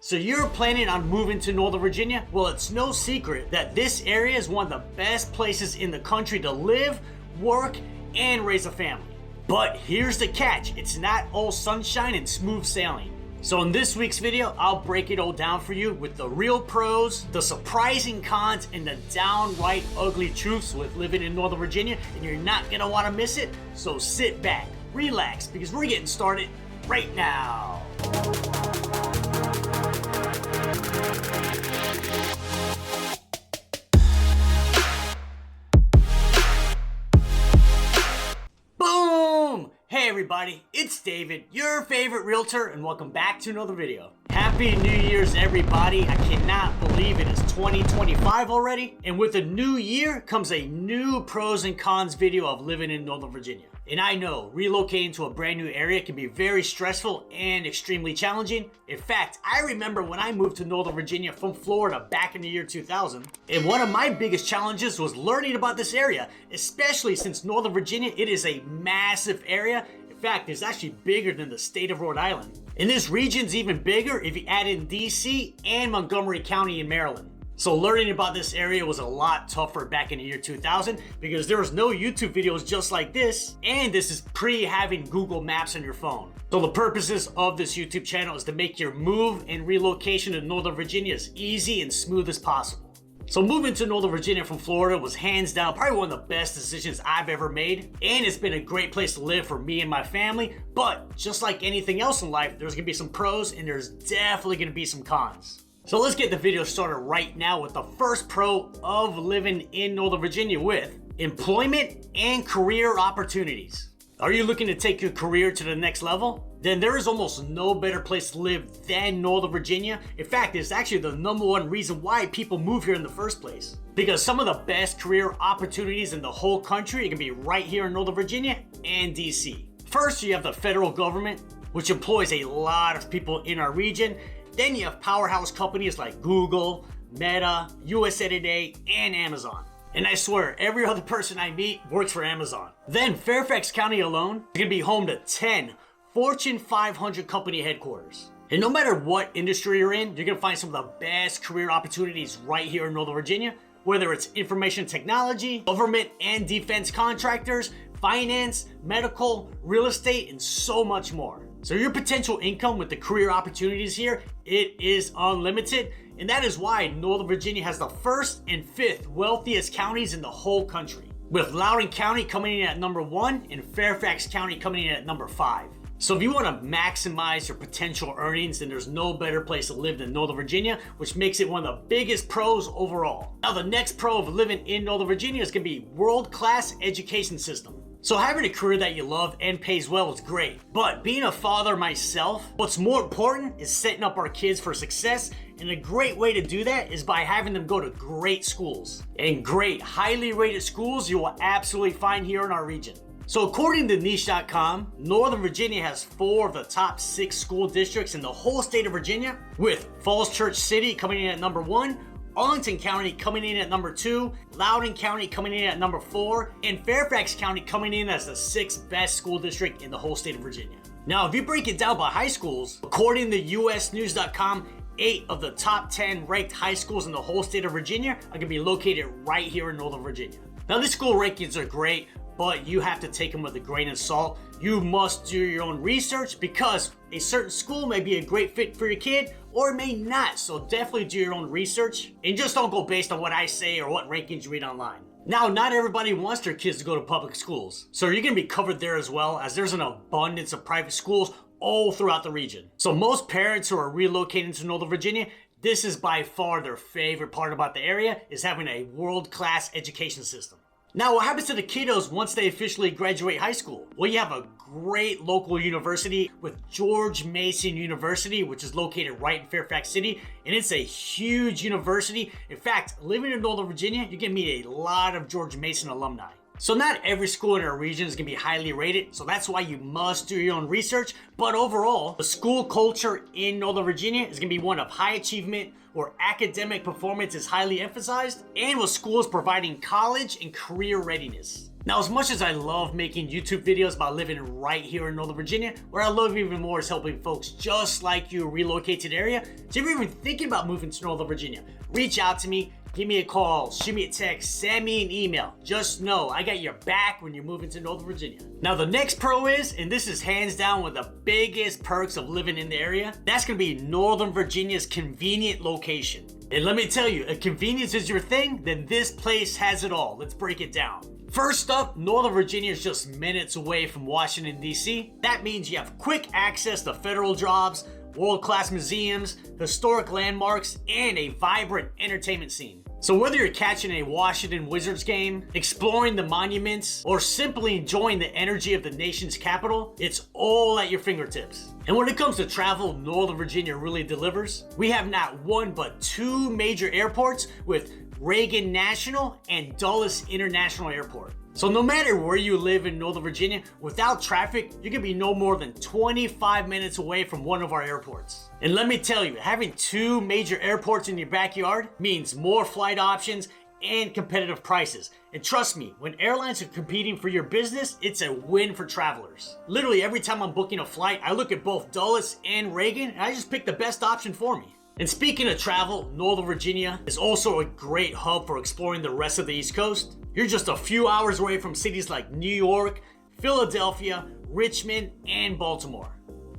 So you're planning on moving to Northern Virginia? Well, it's no secret that this area is one of the best places in the country to live, work, and raise a family. But here's the catch, it's not all sunshine and smooth sailing. So in this week's video, I'll break it all down for you with the real pros, the surprising cons, and the downright ugly truths with living in Northern Virginia, and you're not gonna wanna miss it. So sit back, relax, because we're getting started right now. Boom! Hey everybody, it's David, your favorite realtor, and welcome back to another video. Happy New Year's everybody. I cannot believe it is 2025 already. And with a new year comes a new pros and cons video of living in Northern Virginia. And I know relocating to a brand new area can be very stressful and extremely challenging. In fact, I remember when I moved to Northern Virginia from Florida back in the year 2000, and one of my biggest challenges was learning about this area, especially since Northern Virginia, it is a massive area. In fact, it's actually bigger than the state of Rhode Island. And this region's even bigger if you add in DC and Montgomery County in Maryland. So learning about this area was a lot tougher back in the year 2000 because there was no YouTube videos just like this, and this is pre having Google Maps on your phone. So the purposes of this YouTube channel is to make your move and relocation to Northern Virginia as easy and smooth as possible. So moving to Northern Virginia from Florida was hands down probably one of the best decisions I've ever made, and it's been a great place to live for me and my family. But just like anything else in life, there's gonna be some pros and there's definitely gonna be some cons. So let's get the video started right now with the first pro of living in Northern Virginia with employment and career opportunities. Are you looking to take your career to the next level? Then there is almost no better place to live than Northern Virginia. In fact, it's actually the #1 reason why people move here in the first place. Because some of the best career opportunities in the whole country are gonna be right here in Northern Virginia and DC. First, you have the federal government, which employs a lot of people in our region. Then you have powerhouse companies like Google, Meta, USA Today, and Amazon. And I swear, every other person I meet works for Amazon. Then Fairfax County alone is gonna be home to 10 Fortune 500 company headquarters. And no matter what industry you're in, you're gonna find some of the best career opportunities right here in Northern Virginia, whether it's information technology, government and defense contractors, finance, medical, real estate, and so much more. So your potential income with the career opportunities here, it is unlimited. And that is why Northern Virginia has the 1st and 5th wealthiest counties in the whole country, with Loudoun County coming in at #1 and Fairfax County coming in at #5. So if you want to maximize your potential earnings, then there's no better place to live than Northern Virginia, which makes it one of the biggest pros overall. Now the next pro of living in Northern Virginia is going to be world-class education system. So having a career that you love and pays well is great, but being a father myself, what's more important is setting up our kids for success, and a great way to do that is by having them go to great schools. And great, highly rated schools you will absolutely find here in our region. So according to niche.com, Northern Virginia has 4 of the top 6 school districts in the whole state of Virginia, with Falls Church City coming in at #1, Arlington County coming in at #2, Loudoun County coming in at #4, and Fairfax County coming in as the 6th best school district in the whole state of Virginia. Now, if you break it down by high schools, according to usnews.com, 8 of the top 10 ranked high schools in the whole state of Virginia are gonna be located right here in Northern Virginia. Now, these school rankings are great, but you have to take them with a grain of salt. You must do your own research because a certain school may be a great fit for your kid or it may not. So definitely do your own research and just don't go based on what I say or what rankings you read online. Now, not everybody wants their kids to go to public schools, so you're gonna be covered there as well, as there's an abundance of private schools all throughout the region. So most parents who are relocating to Northern Virginia, this is by far their favorite part about the area, is having a world-class education system. Now, what happens to the kiddos once they officially graduate high school? Well, you have a great local university with George Mason University, which is located right in Fairfax City, and it's a huge university. In fact, living in Northern Virginia, you can meet a lot of George Mason alumni. So not every school in our region is gonna be highly rated, so that's why you must do your own research. But overall, the school culture in Northern Virginia is gonna be one of high achievement, where academic performance is highly emphasized, and with schools providing college and career readiness. Now, as much as I love making YouTube videos about living right here in Northern Virginia, what I love even more is helping folks just like you relocate to the area. So if you're even thinking about moving to Northern Virginia, reach out to me, give me a call, shoot me a text, send me an email. Just know I got your back when you're moving to Northern Virginia. Now, the next pro is, and this is hands down one of the biggest perks of living in the area, that's gonna be Northern Virginia's convenient location. And let me tell you, if convenience is your thing, then this place has it all. Let's break it down. First up, Northern Virginia is just minutes away from Washington, D.C. That means you have quick access to federal jobs, world-class museums, historic landmarks, and a vibrant entertainment scene. So whether you're catching a Washington Wizards game, exploring the monuments, or simply enjoying the energy of the nation's capital, it's all at your fingertips. And when it comes to travel, Northern Virginia really delivers. We have not one but two major airports with Reagan National and Dulles International Airport. So no matter where you live in Northern Virginia, without traffic, you can be no more than 25 minutes away from one of our airports. And let me tell you, having two major airports in your backyard means more flight options and competitive prices. And trust me, when airlines are competing for your business, it's a win for travelers. Literally every time I'm booking a flight, I look at both Dulles and Reagan, and I just pick the best option for me. And speaking of travel, Northern Virginia is also a great hub for exploring the rest of the East Coast. You're just a few hours away from cities like New York, Philadelphia, Richmond, and Baltimore.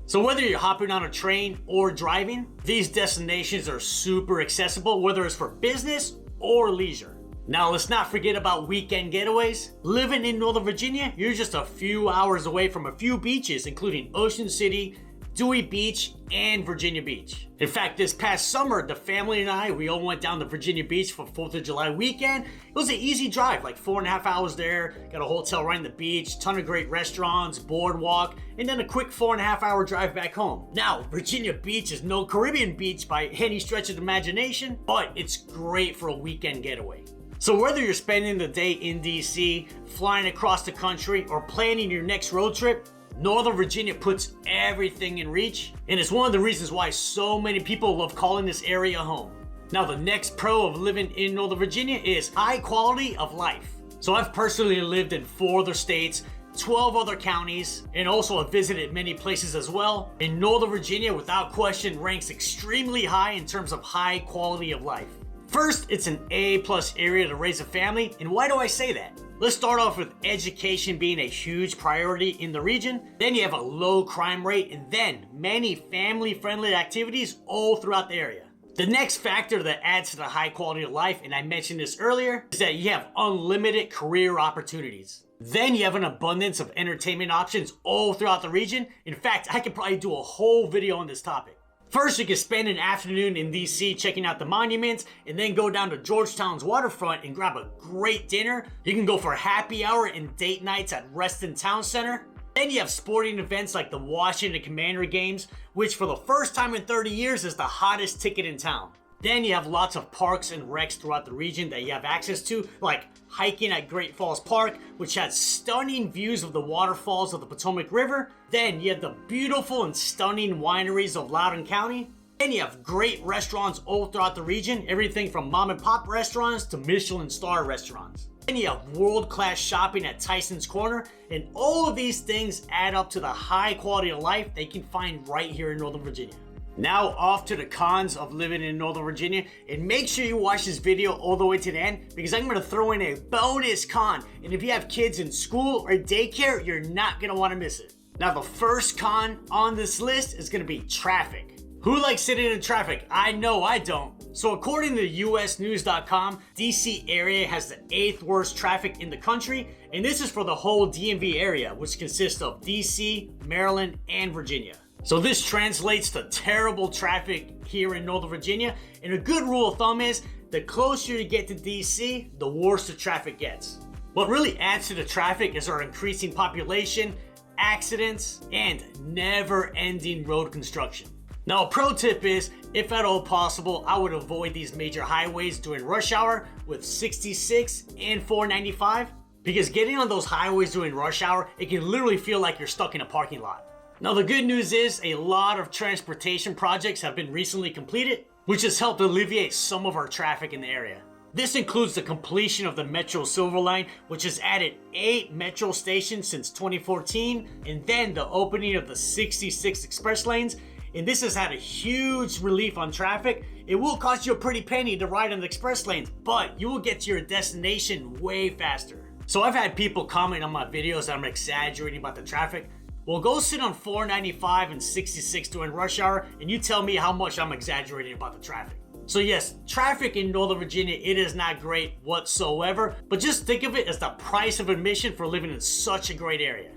So whether you're hopping on a train or driving, these destinations are super accessible, whether it's for business or leisure. Now, let's not forget about weekend getaways. Living in Northern Virginia, you're just a few hours away from a few beaches, including Ocean City, Dewey Beach, and Virginia Beach. In fact, this past summer, the family and I, we all went down to Virginia Beach for 4th of July weekend. It was an easy drive, like 4.5 hours there, got a hotel right on the beach, ton of great restaurants, boardwalk, and then a quick 4.5 hour drive back home. Now, Virginia Beach is no Caribbean beach by any stretch of the imagination, but it's great for a weekend getaway. So whether you're spending the day in DC, flying across the country, or planning your next road trip, Northern Virginia puts everything in reach, and it's one of the reasons why so many people love calling this area home. Now, the next pro of living in Northern Virginia is high quality of life. So I've personally lived in 4 other states, 12 other counties, and also have visited many places as well. And Northern Virginia, without question, ranks extremely high in terms of high quality of life. First, it's an A+ area to raise a family, and why do I say that? Let's start off with education being a huge priority in the region. Then you have a low crime rate, and then many family-friendly activities all throughout the area. The next factor that adds to the high quality of life, and I mentioned this earlier, is that you have unlimited career opportunities. Then you have an abundance of entertainment options all throughout the region. In fact, I could probably do a whole video on this topic. First, you can spend an afternoon in DC checking out the monuments, and then go down to Georgetown's waterfront and grab a great dinner. You can go for happy hour and date nights at Reston Town Center. Then you have sporting events like the Washington Commander games, which for the first time in 30 years is the hottest ticket in town. Then you have lots of parks and recs throughout the region that you have access to, like hiking at Great Falls Park, which has stunning views of the waterfalls of the Potomac River. Then you have the beautiful and stunning wineries of Loudoun County. Then you have great restaurants all throughout the region, everything from mom and pop restaurants to Michelin star restaurants. Then you have world-class shopping at Tyson's Corner, and all of these things add up to the high quality of life that you can find right here in Northern Virginia. Now off to the cons of living in Northern Virginia, and make sure you watch this video all the way to the end, because I'm going to throw in a bonus con, and if you have kids in school or daycare, you're not going to want to miss it. Now, the first con on this list is going to be traffic. Who likes sitting in traffic? I know I don't. So according to usnews.com, DC area has the 8th worst traffic in the country, and this is for the whole DMV area, which consists of DC, Maryland, and Virginia. So this translates to terrible traffic here in Northern Virginia, and a good rule of thumb is the closer you get to DC, the worse the traffic gets. What really adds to the traffic is our increasing population, accidents, and never-ending road construction. Now, a pro tip is, if at all possible, I would avoid these major highways during rush hour with 66 and 495, because getting on those highways during rush hour, it can literally feel like you're stuck in a parking lot. Now, the good news is a lot of transportation projects have been recently completed, which has helped alleviate some of our traffic in the area. This includes the completion of the Metro Silver Line, which has added 8 metro stations since 2014, and then the opening of the 66 express lanes, and this has had a huge relief on traffic. It will cost you a pretty penny to ride on the express lanes, but you will get to your destination way faster. So I've had people comment on my videos that I'm exaggerating about the traffic. Well, go sit on 495 and 66 during rush hour, and you tell me how much I'm exaggerating about the traffic. So yes, traffic in Northern Virginia, it is not great whatsoever, but just think of it as the price of admission for living in such a great area.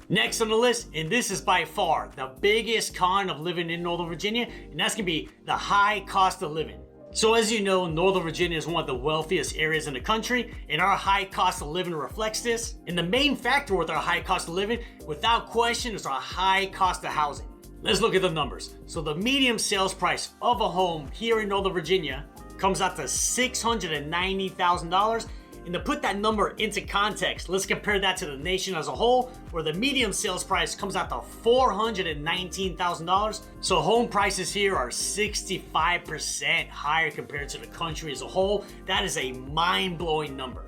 Next on the list, and this is by far the biggest con of living in Northern Virginia, and that's gonna be the high cost of living. So as you know, Northern Virginia is one of the wealthiest areas in the country, and our high cost of living reflects this. And the main factor with our high cost of living, without question, is our high cost of housing. Let's look at the numbers. So the median sales price of a home here in Northern Virginia comes out to $690,000. And to put that number into context, let's compare that to the nation as a whole, where the median sales price comes out to $419,000. So home prices here are 65% higher compared to the country as a whole. That is a mind-blowing number.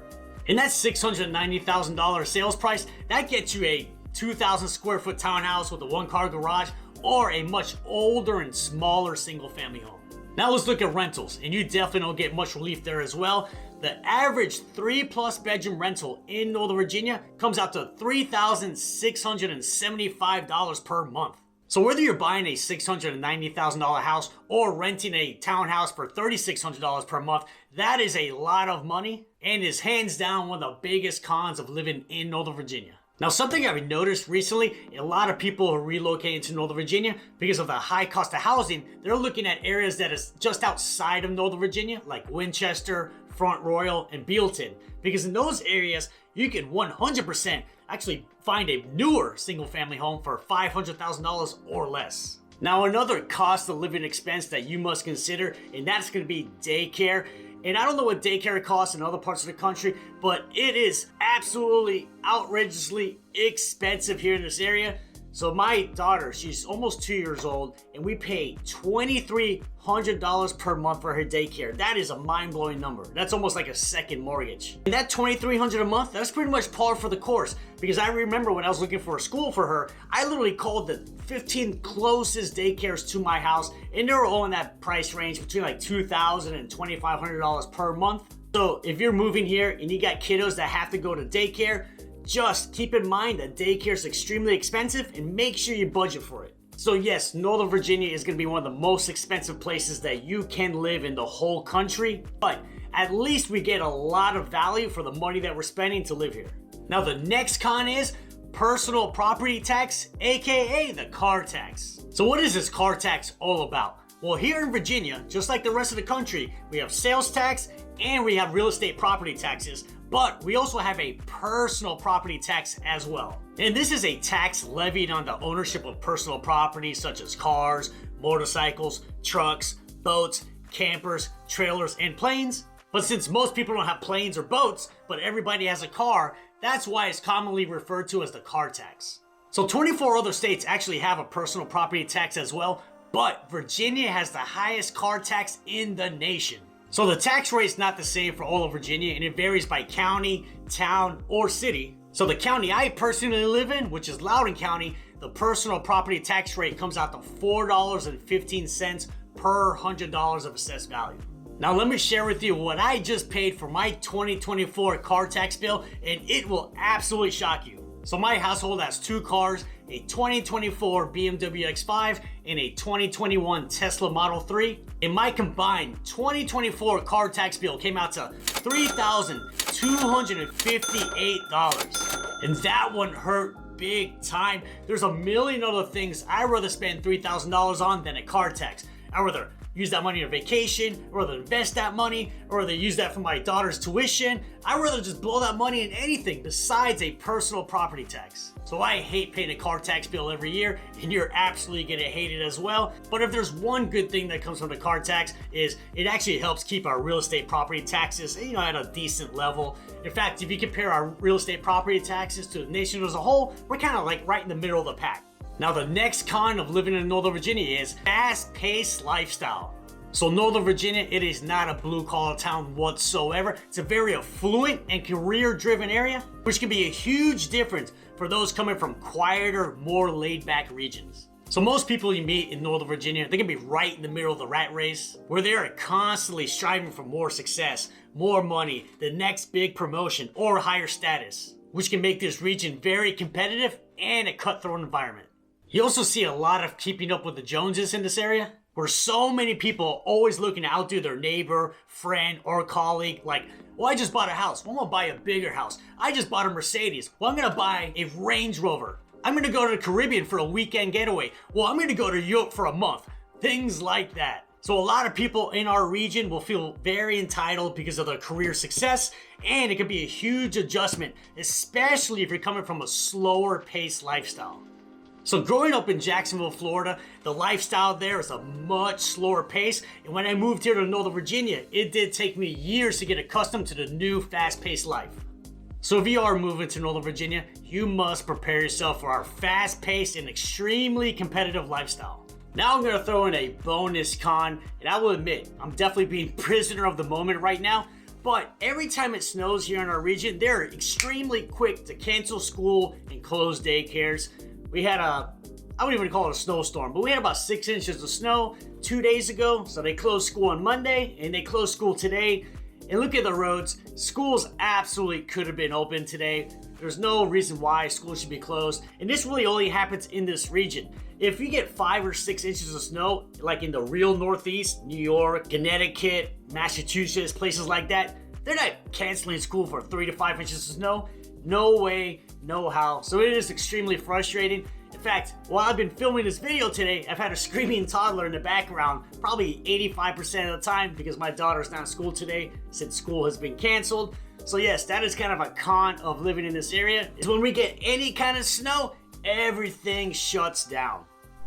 And that $690,000 sales price, that gets you a 2,000 square foot townhouse with a 1-car garage, or a much older and smaller single family home. Now let's look at rentals, and you definitely don't get much relief there as well. The average 3+ bedroom rental in Northern Virginia comes out to $3,675 per month. So whether you're buying a $690,000 house or renting a townhouse for $3,600 per month, that is a lot of money and is hands down one of the biggest cons of living in Northern Virginia. Now, something I've noticed recently, a lot of people are relocating to Northern Virginia because of the high cost of housing. They're looking at areas that is just outside of Northern Virginia, like Winchester, Front Royal, and Bealton. Because in those areas, you can 100% actually find a newer single family home for $500,000 or less. Now, another cost of living expense that you must consider, and that's going to be daycare. And I don't know what daycare costs in other parts of the country, but it is absolutely outrageously expensive here in this area. So my daughter, she's almost 2 years old, and we pay $2,300 per month for her daycare. That is a mind-blowing number. That's almost like a second mortgage. And that $2,300 a month, that's pretty much par for the course. Because I remember when I was looking for a school for her, I literally called the 15 closest daycares to my house, and they were all in that price range between like $2,000 and $2,500 per month. So if you're moving here and you got kiddos that have to go to daycare, just keep in mind that daycare is extremely expensive and make sure you budget for it. So yes, Northern Virginia is going to be one of the most expensive places that you can live in the whole country, but at least we get a lot of value for the money that we're spending to live here. Now the next con is personal property tax, aka the car tax. So what is this car tax all about? Well, here in Virginia, just like the rest of the country, we have sales tax and we have real estate property taxes, but we also have a personal property tax as well. And this is a tax levied on the ownership of personal property such as cars, motorcycles, trucks, boats, campers, trailers, and planes. But since most people don't have planes or boats, but everybody has a car, that's why it's commonly referred to as the car tax. So 24 other states actually have a personal property tax as well, but Virginia has the highest car tax in the nation. So the tax rate is not the same for all of Virginia, and it varies by county, town, or city. So the county I personally live in, which is Loudoun County, the personal property tax rate comes out to $4.15 per $100 of assessed value. Now let me share with you what I just paid for my 2024 car tax bill, and it will absolutely shock you. So my household has 2 cars, a 2024 BMW X5 and a 2021 Tesla Model 3. And my combined 2024 car tax bill came out to $3,258. And that one hurt big time. There's a million other things I'd rather spend $3,000 on than a car tax. I'd rather use that money on vacation, or rather invest that money, or rather use that for my daughter's tuition. I'd rather just blow that money in anything besides a personal property tax. So I hate paying a car tax bill every year, and you're absolutely gonna hate it as well. But if there's one good thing that comes from the car tax, is it actually helps keep our real estate property taxes, at a decent level. In fact, if you compare our real estate property taxes to the nation as a whole, we're kind of like right in the middle of the pack. Now the next con of living in Northern Virginia is fast-paced lifestyle. So Northern Virginia, it is not a blue-collar town whatsoever. It's a very affluent and career-driven area, which can be a huge difference for those coming from quieter, more laid-back regions. So most people you meet in Northern Virginia, they can be right in the middle of the rat race, where they are constantly striving for more success, more money, the next big promotion, or higher status, which can make this region very competitive and a cutthroat environment. You also see a lot of keeping up with the Joneses in this area, where so many people are always looking to outdo their neighbor, friend, or colleague. Like, well, I just bought a house. Well, I'm gonna buy a bigger house. I just bought a Mercedes. Well, I'm gonna buy a Range Rover. I'm gonna go to the Caribbean for a weekend getaway. Well, I'm gonna go to Europe for a month. Things like that. So a lot of people in our region will feel very entitled because of their career success, and it can be a huge adjustment, especially if you're coming from a slower paced lifestyle. So growing up in Jacksonville, Florida, the lifestyle there is a much slower pace, and when I moved here to Northern Virginia, it did take me years to get accustomed to the new fast-paced life. So if you are moving to Northern Virginia, you must prepare yourself for our fast-paced and extremely competitive lifestyle. Now I'm going to throw in a bonus con, and I will admit, I'm definitely being prisoner of the moment right now, but every time it snows here in our region, they're extremely quick to cancel school and close daycares. We had I wouldn't even call it a snowstorm, but we had about 6 inches of snow 2 days ago, so they closed school on Monday, and they closed school today. And look at the roads. Schools absolutely could have been open today. There's no reason why schools should be closed. And this really only happens in this region. If you get 5 or 6 inches of snow, like in the real Northeast, New York, Connecticut, Massachusetts, places like that, they're not canceling school for 3 to 5 inches of snow. No way, no how. So it is extremely frustrating. In fact, while I've been filming this video today, I've had a screaming toddler in the background probably 85% of the time because my daughter's not in school today since school has been canceled. So yes, that is kind of a con of living in this area, is when we get any kind of snow, everything shuts down.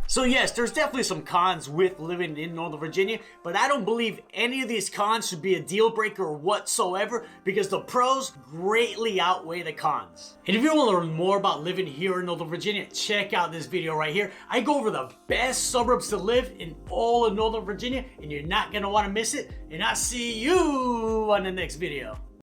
So yes, there's definitely some cons with living in Northern Virginia, but I don't believe any of these cons should be a deal breaker whatsoever because the pros greatly outweigh the cons. And if you want to learn more about living here in Northern Virginia, check out this video right here. I go over the best suburbs to live in all of Northern Virginia, and you're not going to want to miss it. And I'll see you on the next video.